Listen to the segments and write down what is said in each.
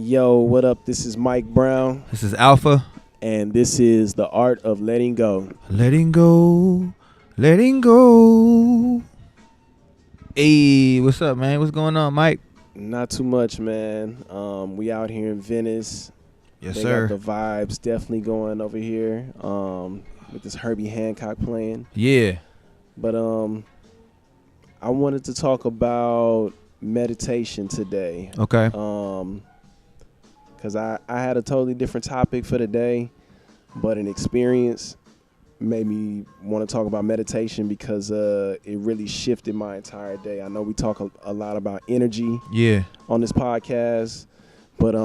Yo, what up? This is Mike Brown, This is Alpha. and this is The Art of Letting Go. Letting go. Letting go. Hey, what's up, man? What's going on, Mike? Not too much, man. We out here in Venice. Yes, They sir. got the vibes definitely going over here with this Herbie Hancock playing. Yeah. But I wanted to talk about meditation today. Okay. Because I had a totally different topic for today, but an experience made me want to talk about meditation because it really shifted my entire day. I know we talk a lot about energy Yeah. on this podcast, but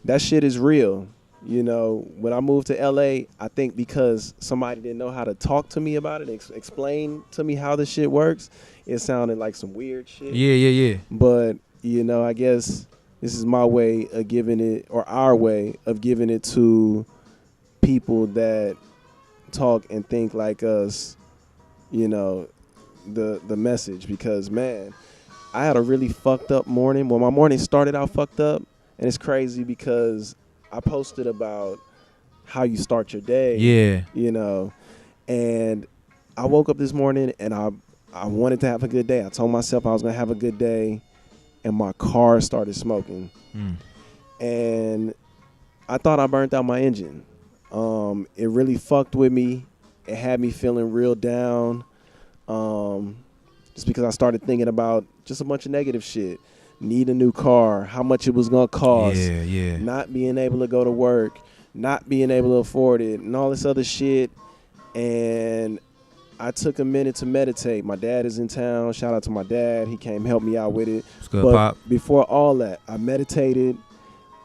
that shit is real. You know, when I moved to LA, I think because somebody didn't know how to talk to me about it, explain to me how this shit works, it sounded like some weird shit. Yeah. But, you know, I guess this is my way of giving it, or our way of giving it to people that talk and think like us, you know, the message. Because, man, I had a really fucked up morning. Well, my morning started out fucked up, and it's crazy because I posted about how you start your day. Yeah. You know, and I woke up this morning and I wanted to have a good day. I told myself I was going to have a good day, and my car started smoking. And I thought I burnt out my engine. It really fucked with me. It had me feeling real down. Just because I started thinking about just a bunch of negative shit. Need a new car, how much it was going to cost. Yeah. Not being able to go to work, not being able to afford it, and all this other shit. And I took a minute to meditate. My dad is in town. Shout out to my dad. He came help me out with it. It's good, But Pop. before all that, I meditated,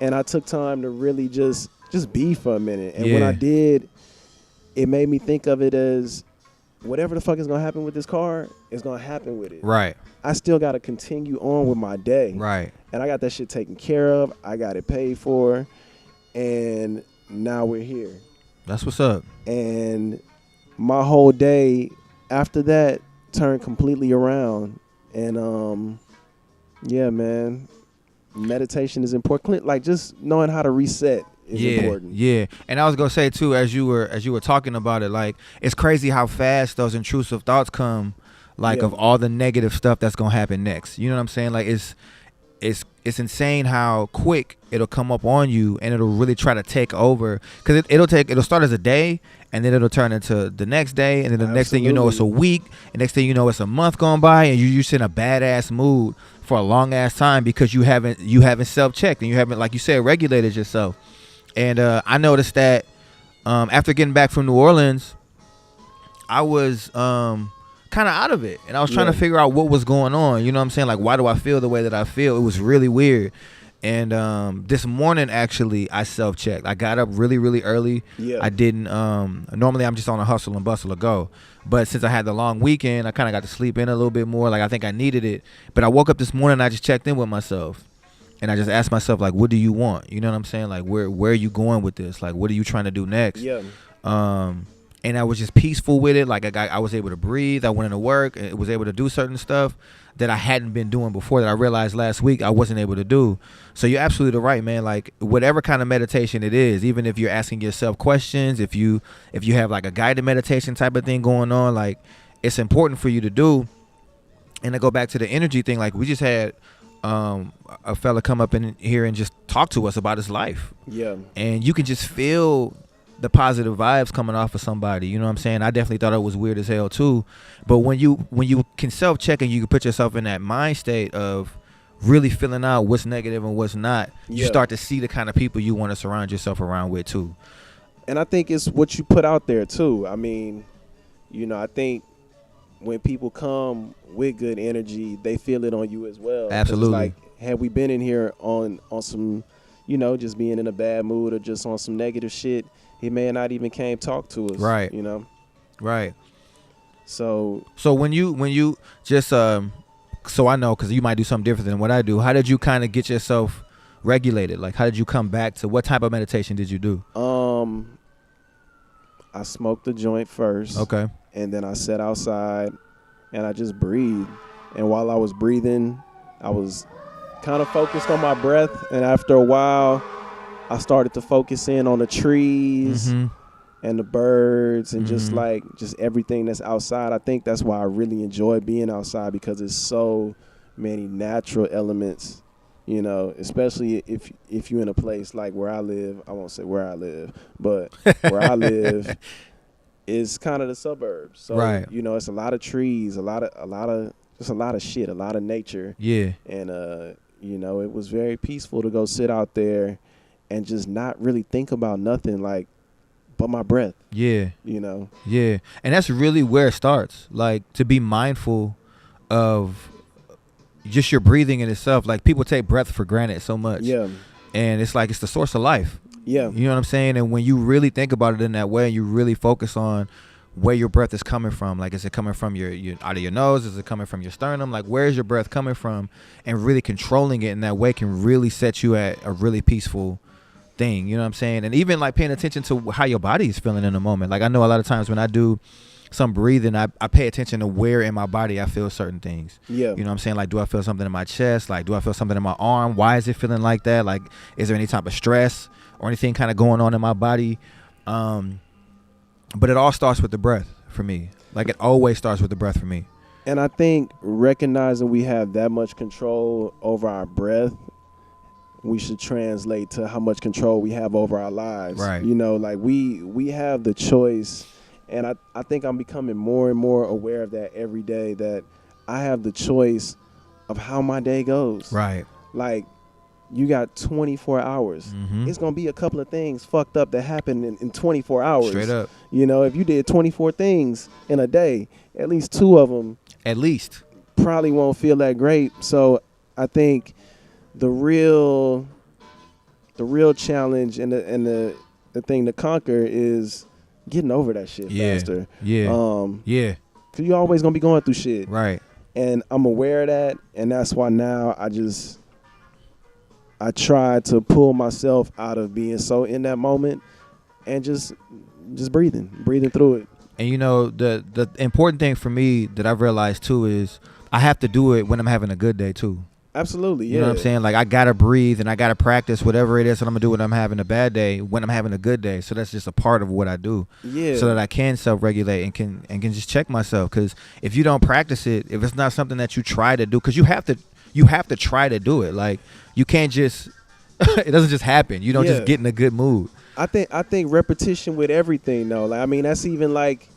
and I took time to really just be for a minute. And when Yeah. I did, it made me think of it as whatever the fuck is going to happen with this car is going to happen with it. Right. I still got to continue on with my day. Right. And I got that shit taken care of. I got it paid for. And now we're here. That's what's up. And my whole day after that turned completely around. And yeah, man, meditation is important. Like just knowing how to reset is important. Yeah. And I was gonna say too, as you were talking about it, like it's crazy how fast those intrusive thoughts come, like Yeah. of all the negative stuff that's gonna happen next. You know what I'm saying? Like it's insane how quick it'll come up on you, and it'll really try to take over. Because it'll start as a day, and then it'll turn into the next day, and then the next thing you know, it's a week, and next thing you know, it's a month gone by, and you're just in a badass mood for a long ass time because you haven't self-checked, and you haven't, like you said, regulated yourself. And I noticed that after getting back from New Orleans, I was kind of out of it, and I was trying to figure out what was going on. You know what I'm saying? Like, why do I feel the way that I feel? It was really weird. And this morning, actually, I self-checked. I got up really, really early. Yeah. I didn't. Normally, I'm just on a hustle and bustle to go. But since I had the long weekend, I kind of got to sleep in a little bit more. Like, I think I needed it. But I woke up this morning, and I just checked in with myself. And I just asked myself, like, what do you want? You know what I'm saying? Like, where are you going with this? Like, what are you trying to do next? Yeah. And I was just peaceful with it. Like, I was able to breathe. I went into work. And was able to do certain stuff that I hadn't been doing before, that I realized last week I wasn't able to do. So you're absolutely right, man. Like, whatever kind of meditation it is, even if you're asking yourself questions, if you have like a guided meditation type of thing going on, like, it's important for you to do. And to go back to the energy thing, like, we just had a fella come up in here and just talk to us about his life. Yeah. And you can just feel the positive vibes coming off of somebody. You know what I'm saying? I definitely thought it was weird as hell too. But when you can self-check and you can put yourself in that mind state of really filling out what's negative and what's not, you start to see the kind of people you want to surround yourself around with too. And I think it's what you put out there too. I mean, you know, I think when people come with good energy, they feel it on you as well. Absolutely. Like, had we been in here on some, you know, just being in a bad mood or just on some negative shit, he may not even came talk to us. Right. You know? Right. So when you just so I know, because you might do something different than what I do, how did you kind of get yourself regulated? Like, how did you come back to, what type of meditation did you do? I smoked the joint first. Okay. And then I sat outside and I just breathed. And while I was breathing, I was kind of focused on my breath, and after a while, I started to focus in on the trees and the birds and just everything that's outside. I think that's why I really enjoy being outside, because it's so many natural elements, you know, especially if you're in a place like where I live. I won't say where I live, but where I live is kind of the suburbs. So, you know, it's a lot of trees, a lot of shit, a lot of nature. Yeah. And, you know, it was very peaceful to go sit out there and just not really think about nothing but my breath. Yeah. You know? Yeah. And that's really where it starts. Like, to be mindful of just your breathing in itself. Like, people take breath for granted so much. Yeah. And it's like, it's the source of life. Yeah. You know what I'm saying? And when you really think about it in that way, and you really focus on where your breath is coming from, like, is it coming from your out of your nose? Is it coming from your sternum? Like, where is your breath coming from? And really controlling it in that way can really set you at a really peaceful thing, you know what I'm saying? And even like paying attention to how your body is feeling in the moment. Like, I know a lot of times when I do some breathing, I pay attention to where in my body I feel certain things. Yeah. You know what I'm saying? Like, do I feel something in my chest? Like, do I feel something in my arm? Why is it feeling like that? Like, is there any type of stress or anything kind of going on in my body? But it all starts with the breath for me. Like, it always starts with the breath for me. And I think recognizing we have that much control over our breath, we should translate to how much control we have over our lives. Right. You know, like, we have the choice, and I think I'm becoming more and more aware of that every day, that I have the choice of how my day goes. Right. Like, you got 24 hours. It's going to be a couple of things fucked up that happen in 24 hours. Straight up. You know, if you did 24 things in a day, at least 2 of them at least probably won't feel that great. So I think the real challenge and the thing to conquer is getting over that shit faster. Yeah. Yeah. Cause you're always gonna be going through shit. Right. And I'm aware of that, and that's why now I try to pull myself out of being so in that moment and just breathing through it. And you know, the important thing for me that I've realized too is I have to do it when I'm having a good day too. Absolutely, yeah. You know what I'm saying? Like, I gotta breathe and I gotta practice whatever it is that I'm gonna do when I'm having a bad day, when I'm having a good day. So that's just a part of what I do. Yeah. So that I can self-regulate and can just check myself. Because if you don't practice it, if it's not something that you try to do, because you have to try to do it. Like, you can't just it doesn't just happen. You don't just get in a good mood. I think repetition with everything though. Like, I mean, that's even like,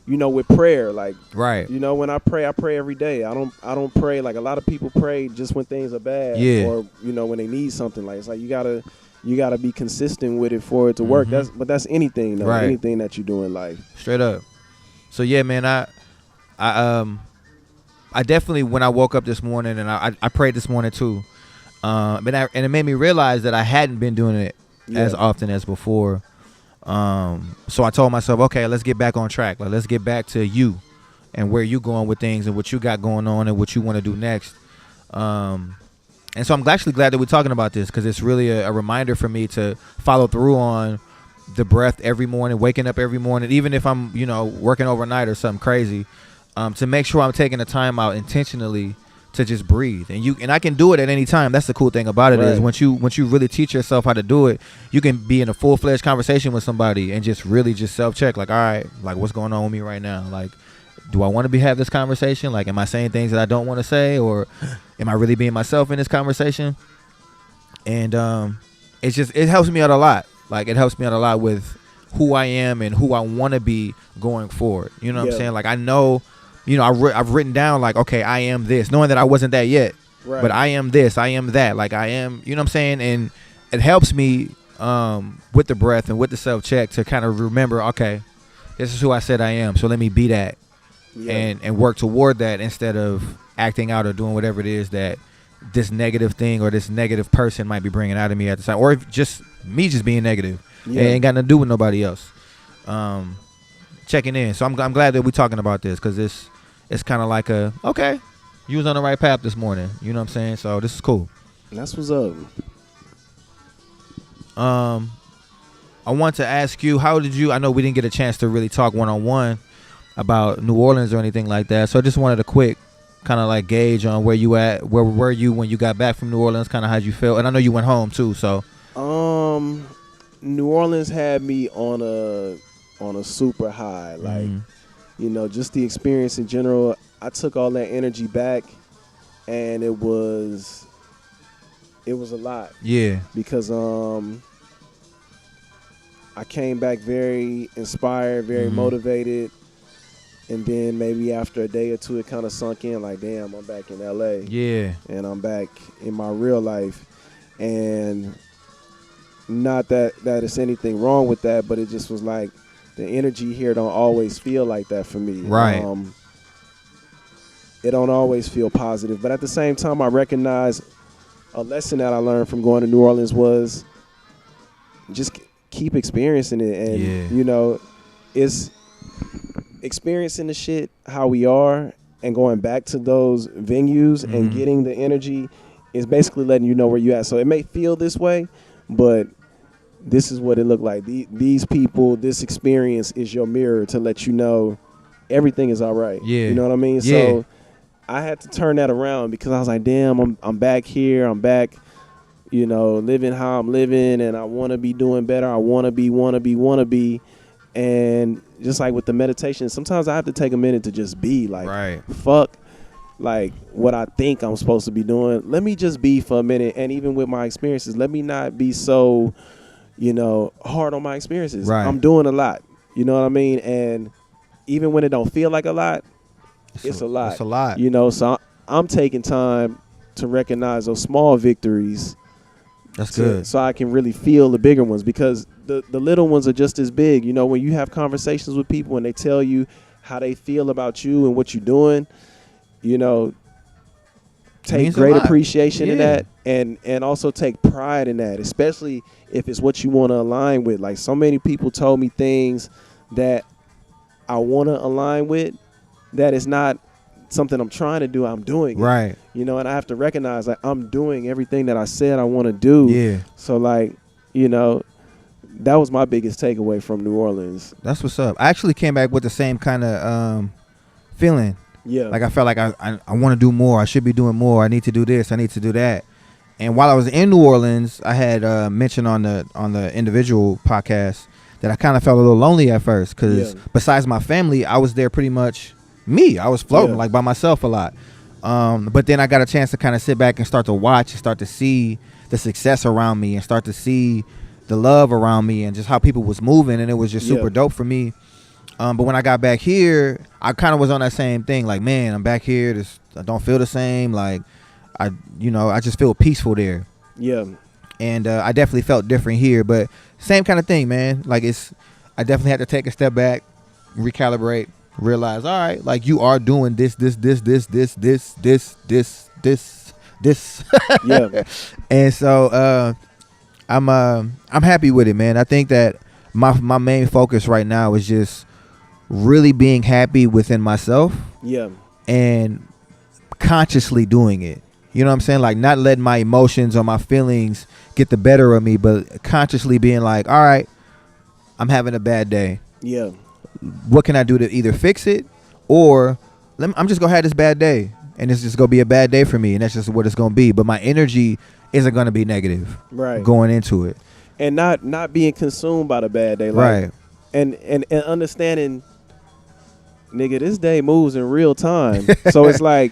you know, with prayer, like, right. You know, when I pray every day. I don't pray like a lot of people pray just when things are bad, or, you know, when they need something. Like, it's like you gotta be consistent with it for it to work. That's anything though, right. Anything that you do in life. Straight up. So yeah, man, I definitely, when I woke up this morning, and I prayed this morning too, and it made me realize that I hadn't been doing it as often as before. So I told myself, okay, let's get back on track. Like, let's get back to you and where you going with things and what you got going on and what you want to do next. And so I'm actually glad that we're talking about this, because it's really a reminder for me to follow through on the breath every morning, waking up every morning, even if I'm, you know, working overnight or something crazy, to make sure I'm taking the time out intentionally to just breathe. And I can do it at any time. That's the cool thing about it, right. Is once you really teach yourself how to do it, you can be in a full-fledged conversation with somebody and just really just self-check, like, all right, like, what's going on with me right now? Like, do I want to have this conversation? Like, am I saying things that I don't want to say, or am I really being myself in this conversation? And it helps me out a lot. Like, it helps me out a lot with who I am and who I want to be going forward. You know what I'm saying? Like, I know, you know, I've written down, like, okay, I am this, knowing that I wasn't that yet, right. But I am this, I am that, like, I am, you know what I'm saying? And it helps me with the breath and with the self-check to kind of remember, okay, this is who I said I am, so let me be that, and work toward that, instead of acting out or doing whatever it is that this negative thing or this negative person might be bringing out of me at the time, or if just me just being negative. It ain't got nothing to do with nobody else. Checking in. So I'm glad that we're talking about this, because it's kind of like okay, you was on the right path this morning. You know what I'm saying? So this is cool. That's what's up. I want to ask you, I know we didn't get a chance to really talk one-on-one about New Orleans or anything like that, so I just wanted a quick kind of like gauge on where you at. Where were you when you got back from New Orleans? Kind of how'd you feel? And I know you went home too. So New Orleans had me on a super high. Like, you know, just the experience in general. I took all that energy back, and it was a lot. Yeah. Because I came back very inspired, very motivated. And then maybe after a day or two, it kind of sunk in like, damn, I'm back in L.A. Yeah. And I'm back in my real life. And not that it's anything wrong with that, but it just was like the energy here don't always feel like that for me. Right. It don't always feel positive. But at the same time, I recognize a lesson that I learned from going to New Orleans was just keep experiencing it. And, you know, it's experiencing the shit how we are and going back to those venues and getting the energy is basically letting you know where you at. So it may feel this way, but this is what it looked like. These people, this experience is your mirror to let you know everything is all right. Yeah. You know what I mean? Yeah. So I had to turn that around because I was like, damn, I'm back here. I'm back, you know, living how I'm living, and I want to be doing better. I want to be. And just like with the meditation, sometimes I have to take a minute to just be like, fuck, like what I think I'm supposed to be doing. Let me just be for a minute. And even with my experiences, let me not be so, you know, hard on my experiences. Right. I'm doing a lot. You know what I mean? And even when it don't feel like a lot, it's a lot. It's a lot. You know, so I'm taking time to recognize those small victories. That's good. So I can really feel the bigger ones, because the little ones are just as big. You know, when you have conversations with people and they tell you how they feel about you and what you're doing, you know, take great appreciation in that, and also take pride in that, especially if it's what you want to align with. Like, so many people told me things that I want to align with that is not something I'm trying to do. I'm doing it. Right. You know, and I have to recognize that I'm doing everything that I said I want to do. Yeah. So, like, you know, that was my biggest takeaway from New Orleans. That's what's up. I actually came back with the same kind of feeling. Yeah. Like, I felt like I want to do more. I should be doing more. I need to do this. I need to do that. And while I was in New Orleans, I had mentioned on the individual podcast that I kind of felt a little lonely at first, because besides my family, I was there pretty much me. I was floating like by myself a lot. But then I got a chance to kind of sit back and start to watch and start to see the success around me and start to see the love around me and just how people was moving, and it was just super dope for me. But when I got back here, I kind of was on that same thing. Like, man, I'm back here. I don't feel the same. Like, I just feel peaceful there. Yeah. And I definitely felt different here, but same kind of thing, man. Like, I definitely had to take a step back, recalibrate, realize, all right, like, you are doing this. Yeah. And so I'm happy with it, man. I think that my main focus right now is just really being happy within myself. Yeah. And consciously doing it. You know what I'm saying? Like, not letting my emotions or my feelings get the better of me, but consciously being like, all right, I'm having a bad day. Yeah. What can I do to either fix it, or I'm just going to have this bad day, and it's just going to be a bad day for me, and that's just what it's going to be. But my energy isn't going to be negative going into it. And not being consumed by the bad day. Like, right. And understanding, nigga, this day moves in real time. So it's like,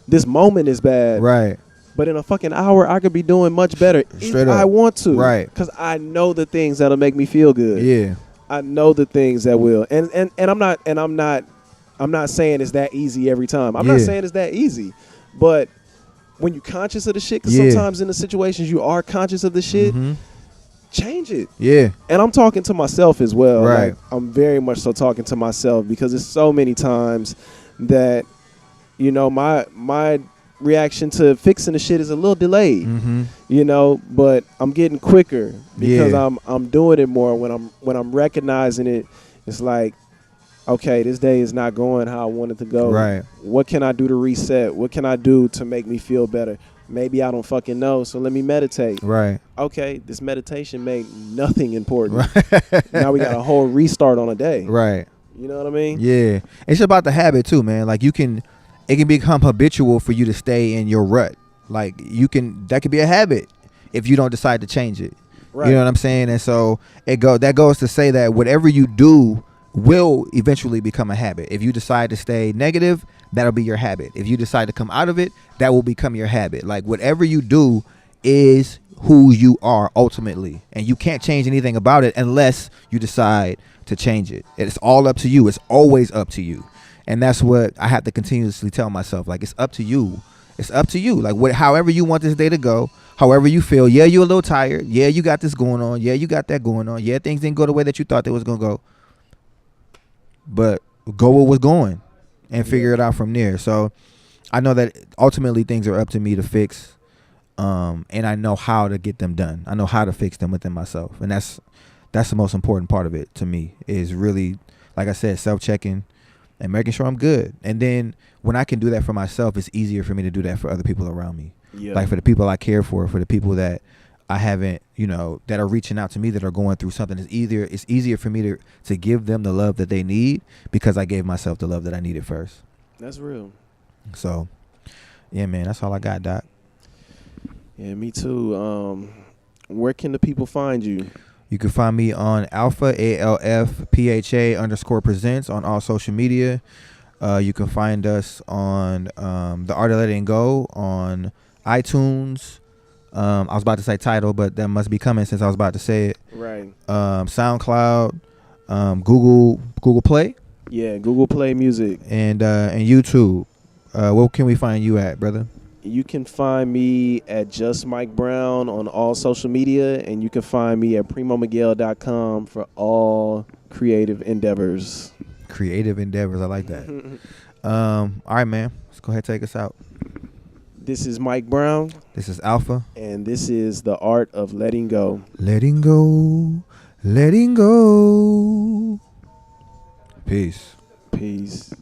this moment is bad. Right. But in a fucking hour, I could be doing much better if I want to. Right. Because I know the things that'll make me feel good. Yeah. I know the things that will. And I'm not saying it's that easy every time. I'm not saying it's that easy. But when you're conscious of the shit, because sometimes in the situations you are conscious of the shit, change it. Yeah. And I'm talking to myself as well. Right. Like, I'm very much so talking to myself, because it's so many times that, you know, my reaction to fixing the shit is a little delayed, you know, but I'm getting quicker because I'm doing it more. When I'm recognizing it, it's like, okay, this day is not going how I want it to go. Right. What can I do to reset? What can I do to make me feel better? Maybe I don't fucking know, so let me meditate. Right. Okay, this meditation made nothing important. Right. Now we got a whole restart on a day. Right. You know what I mean? Yeah. It's about the habit too, man. Like, you can, it can become habitual for you to stay in your rut. Like that could be a habit if you don't decide to change it. Right. You know what I'm saying? And so that goes to say that whatever you do will eventually become a habit. If you decide to stay negative, that'll be your habit. If you decide to come out of it, that will become your habit. Like whatever you do is who you are ultimately, and you can't change anything about it unless you decide to change it. It's all up to you. It's always up to you. And that's what I have to continuously tell myself. Like, it's up to you. It's up to you. Like, however you want this day to go, however you feel. Yeah, you're a little tired. Yeah, you got this going on. Yeah, you got that going on. Yeah, things didn't go the way that you thought they was going to go. But go where it was going and figure it out from there. So I know that ultimately things are up to me to fix. And I know how to get them done. I know how to fix them within myself. And that's the most important part of it to me, is really, like I said, self-checking and making sure I'm good. And then when I can do that for myself, it's easier for me to do that for other people around me. Yeah. Like for the people I care for the people that I haven't, that are reaching out to me, that are going through something. It's easier for me to give them the love that they need, because I gave myself the love that I needed first. That's real. So, yeah, man, that's all I got, Doc. Yeah, me too. Where can the people find you? You can find me on Alfpha, ALFPHA_presents on all social media. You can find us on The Art of Letting Go on iTunes. I was about to say Tidal, but that must be coming since I was about to say it. Right. SoundCloud, Google Play. Yeah, Google Play Music. And YouTube. Where can we find you at, brother? You can find me at Just Mike Brown on all social media, and you can find me at PrimoMiguel.com for all creative endeavors. Creative endeavors, I like that. All right, man. Let's go ahead and take us out. This is Mike Brown. This is Alpha. And this is The Art of Letting Go. Letting go. Letting go. Peace. Peace.